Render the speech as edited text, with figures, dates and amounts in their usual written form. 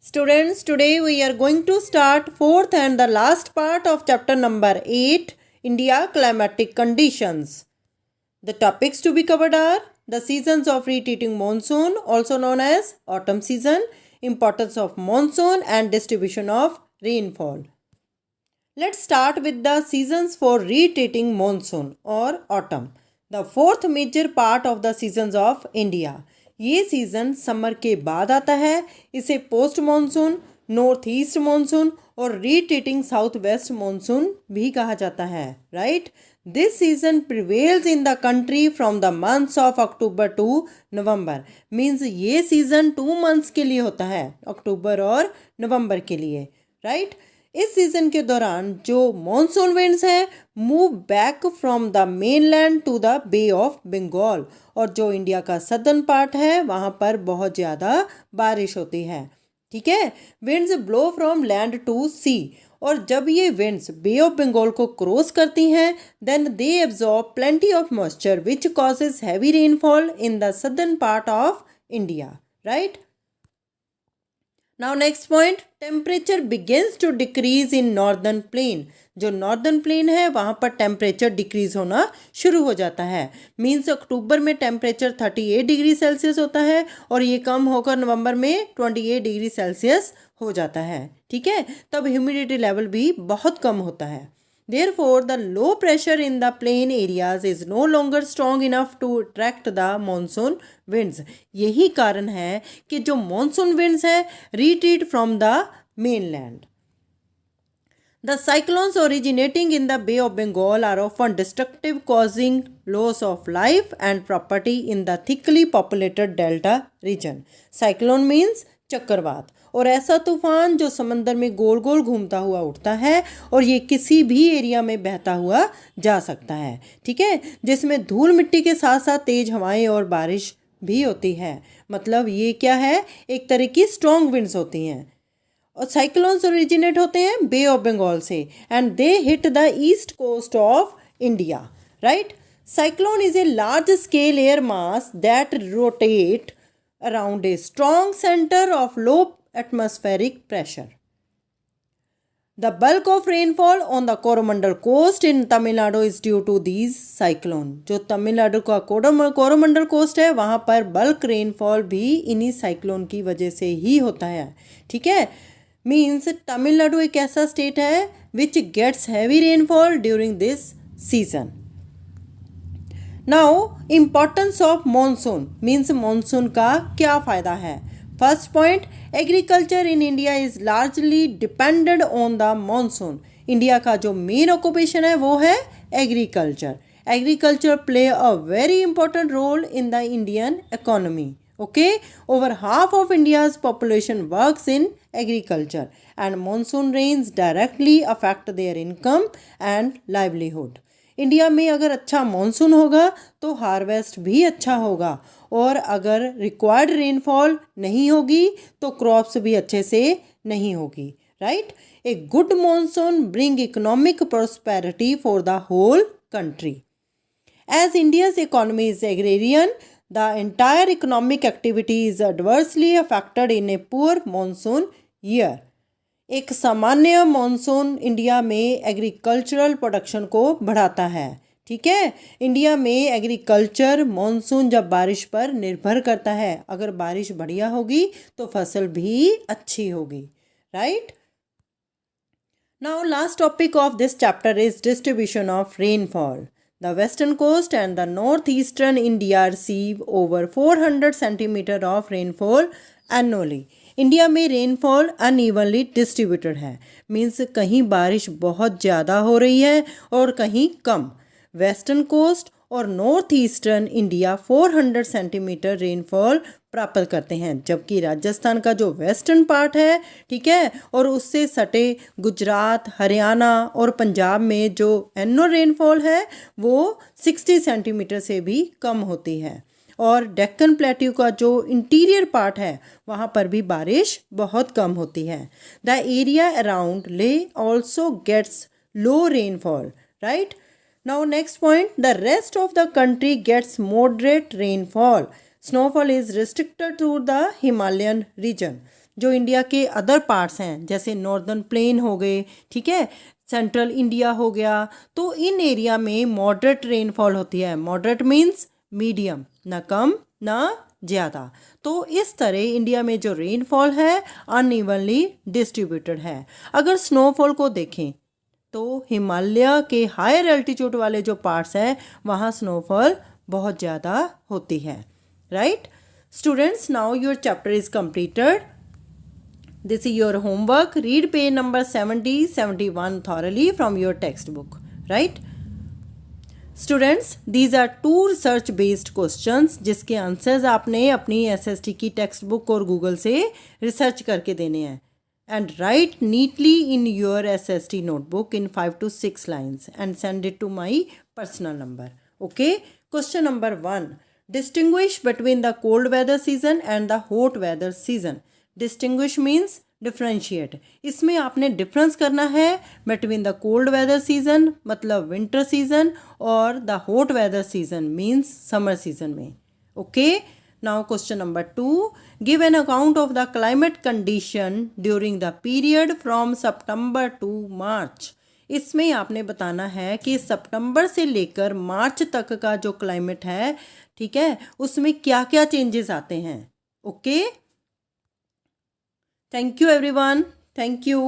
Students, today we are going to start fourth and the last part of chapter number 8, India Climatic Conditions. The topics to be covered are the seasons of retreating monsoon, also known as autumn season, importance of monsoon and distribution of rainfall. Let's start with the seasons for retreating monsoon or autumn, the fourth major part of the seasons of India. ये season summer के बाद आता है. इसे post monsoon, north east monsoon और retreating south west monsoon भी कहा जाता है. Right. This season prevails in the country from the months of October to November. Means ये सीज़न 2 मंथ्स के लिए होता है, अक्टूबर और नवंबर के लिए. राइट. इस सीज़न के दौरान जो मॉनसून विंड्स हैं move back from the mainland to the bay of Bengal, और जो इंडिया का सदर्न पार्ट है वहाँ पर बहुत ज़्यादा बारिश होती है. ठीक है. Winds blow from land to sea, और जब ये विंड्स बे ऑफ बंगाल को क्रॉस करती हैं then they absorb plenty of moisture which causes heavy rainfall in the southern part of India. Right. Now next point, temperature begins to decrease in northern plain. जो northern plain है वहाँ पर temperature decrease होना शुरू हो जाता है. Means अक्टूबर में टेम्परेचर 38 डिग्री सेल्सियस होता है और ये कम होकर नवंबर में 28 डिग्री सेल्सियस हो जाता है. ठीक है. तब ह्यूमिडिटी लेवल भी बहुत कम होता है. Therefore, the low pressure in the plain areas is no longer strong enough to attract the monsoon winds. यही कारण है कि जो monsoon winds है retreat from the mainland. The cyclones originating in the Bay of Bengal are often destructive, causing loss of life and property in the thickly populated delta region. Cyclone means चक्रवात, और ऐसा तूफान जो समंदर में गोल गोल घूमता हुआ उठता है और ये किसी भी एरिया में बहता हुआ जा सकता है. ठीक है. जिसमें धूल मिट्टी के साथ साथ तेज हवाएं और बारिश भी होती है. मतलब ये क्या है, एक तरह की स्ट्रॉन्ग विंड्स होती हैं. और साइक्लोन्स ओरिजिनेट होते हैं बे ऑफ बंगाल से and they hit the east coast of India. Right. Cyclone is a large scale air mass that rotate around a strong center of low atmospheric pressure. The bulk of rainfall on the Coromandel coast in Tamil Nadu is due to these cyclone. जो तमिलनाडु का Coromandel coast है वहाँ पर bulk rainfall भी इन्हीं cyclone की वजह से ही होता है. ठीक है. मीन्स तमिलनाडु एक ऐसा स्टेट है which gets heavy rainfall during this season. Now importance of monsoon means monsoon का क्या फ़ायदा है. First point, agriculture in India is largely depended on the monsoon. India का जो मेन ऑक्यूपेशन है वो है agriculture. Agriculture play a very important role in the Indian economy. Okay. Over half of India's population works in agriculture and monsoon rains directly affect their income and livelihood. India में अगर अच्छा monsoon होगा तो harvest भी अच्छा होगा, और अगर रिक्वायर्ड रेनफॉल नहीं होगी तो क्रॉप्स भी अच्छे से नहीं होगी. Right. A good monsoon bring economic prosperity for the whole country. As India's economy is agrarian, the entire economic activity is adversely affected in a poor monsoon year. एक सामान्य मॉनसून इंडिया में agricultural production को बढ़ाता है. ठीक है. India में agriculture monsoon जब बारिश पर निर्भर करता है. अगर बारिश बढ़िया होगी तो फसल भी अच्छी होगी. Right. Now last topic of this chapter is distribution of rainfall. The western coast and the northeastern India receive over 400 centimeter of rainfall annually. India में रेनफॉल अनइवनली डिस्ट्रीब्यूटेड है. मीन्स कहीं बारिश बहुत ज़्यादा हो रही है और कहीं कम. वेस्टर्न कोस्ट और north eastern India 400 centimetre rainfall प्राप्त करते हैं, जबकि राजस्थान का जो वेस्टर्न पार्ट है, ठीक है, और उससे सटे गुजरात, हरियाणा और पंजाब में जो एनुअल रेनफॉल है वो 60 सेंटीमीटर से भी कम होती है. और डेक्कन प्लेट्यू का जो इंटीरियर पार्ट है वहाँ पर भी बारिश बहुत कम होती है. The area around Leh also gets low rainfall. Right. Now next point, the rest of the country gets moderate rainfall. Snowfall is restricted to the Himalayan region. जो इंडिया के अदर पार्ट्स हैं जैसे नॉर्दर्न प्लेन हो गए, ठीक है, central India हो गया, तो इन एरिया में मॉडरेट रेनफॉल होती है। मॉडरेट मीन्स मीडियम, ना कम ना ज़्यादा। तो इस तरह इंडिया में जो रेनफॉल है अनइवनली डिस्ट्रीब्यूटेड है। अगर स्नोफॉल को देखें तो हिमालय के हायर एल्टीट्यूड वाले जो पार्ट्स हैं वहाँ स्नोफॉल बहुत ज़्यादा होती है, right. Students, now your chapter is completed. This is your homework. Read page number 70, 71 thoroughly from your textbook, right? Students, these are 2 research based questions जिसके आंसर्स आपने अपनी SST की टेक्स्ट बुक और गूगल से रिसर्च करके देने हैं। And write neatly in your SST notebook in 5 to 6 lines and send it to my personal number. Okay? Question number 1. Distinguish between the cold weather season and the hot weather season. Distinguish means differentiate. इसमें आपने difference करना है between the cold weather season मतलब winter season और the hot weather season means summer season में। Okay, now question number 2, give an account of the climate condition during the period from September to March. इसमें आपने बताना है कि सितंबर से लेकर मार्च तक का जो क्लाइमेट है, ठीक है, उसमें क्या क्या चेंजेस आते हैं। Okay, thank you everyone, thank you.